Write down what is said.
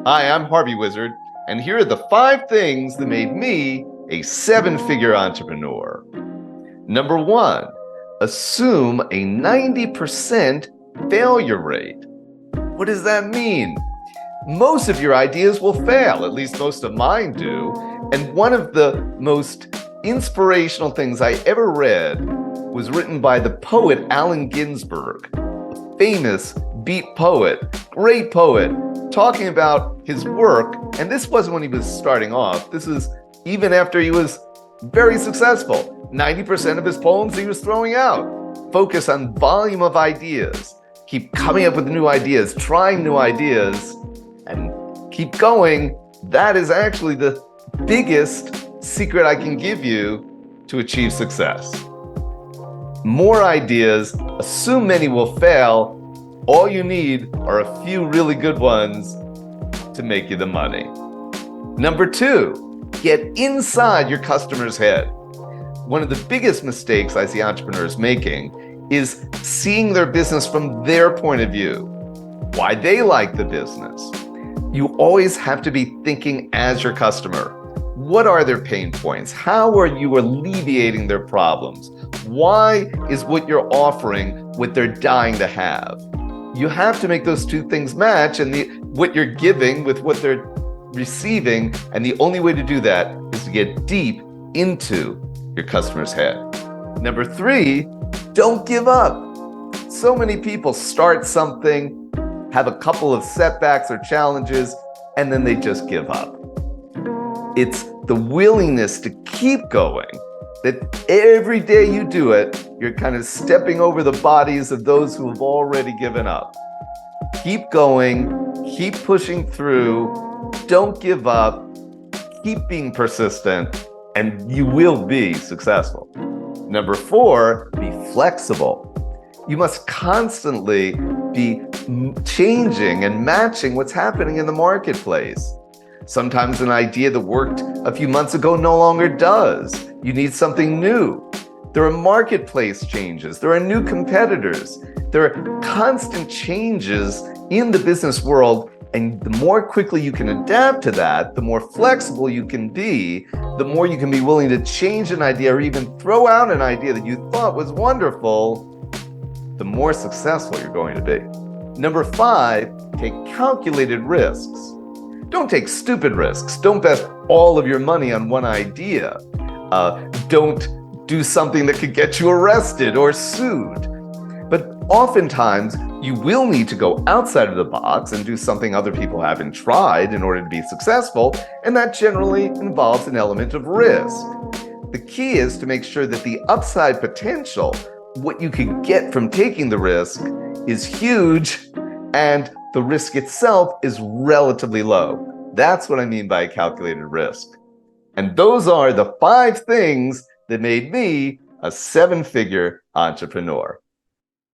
Hi, I'm Harvey Wizard, and here are the 5 things that made me a 7-figure entrepreneur. Number 1, assume a 90% failure rate. What does that mean? Most of your ideas will fail, at least most of mine do. And one of the most inspirational things I ever read was written by the poet Allen Ginsberg, a famous beat poet, great poet, talking about his work. And this wasn't when he was starting off. This is even after he was very successful. 90% of his poems he was throwing out. Focus on volume of ideas. Keep coming up with new ideas, trying new ideas, and keep going. That is actually the biggest secret I can give you to achieve success. More ideas, assume many will fail. All you need are a few really good ones to make you the money. Number 2, get inside your customer's head. One of the biggest mistakes I see entrepreneurs making is seeing their business from their point of view, why they like the business. You always have to be thinking as your customer. What are their pain points? How are you alleviating their problems? Why is what you're offering what they're dying to have? You have to make those two things match, and what you're giving with what they're receiving. And the only way to do that is to get deep into your customer's head. Number 3, don't give up. So many people start something, have a couple of setbacks or challenges, and then they just give up. It's the willingness to keep going, that every day you do it, you're kind of stepping over the bodies of those who have already given up. Keep going, keep pushing through, don't give up, keep being persistent, and you will be successful. Number 4, be flexible. You must constantly be changing and matching what's happening in the marketplace. Sometimes an idea that worked a few months ago no longer does. You need something new. There are marketplace changes. There are new competitors. There are constant changes in the business world. And the more quickly you can adapt to that, the more flexible you can be, the more you can be willing to change an idea or even throw out an idea that you thought was wonderful, the more successful you're going to be. Number 5, take calculated risks. Don't take stupid risks. Don't bet all of your money on one idea. Don't do something that could get you arrested or sued. But oftentimes, you will need to go outside of the box and do something other people haven't tried in order to be successful, and that generally involves an element of risk. The key is to make sure that the upside potential, what you could get from taking the risk, is huge, and the risk itself is relatively low. That's what I mean by a calculated risk. And those are the 5 things that made me a 7-figure entrepreneur.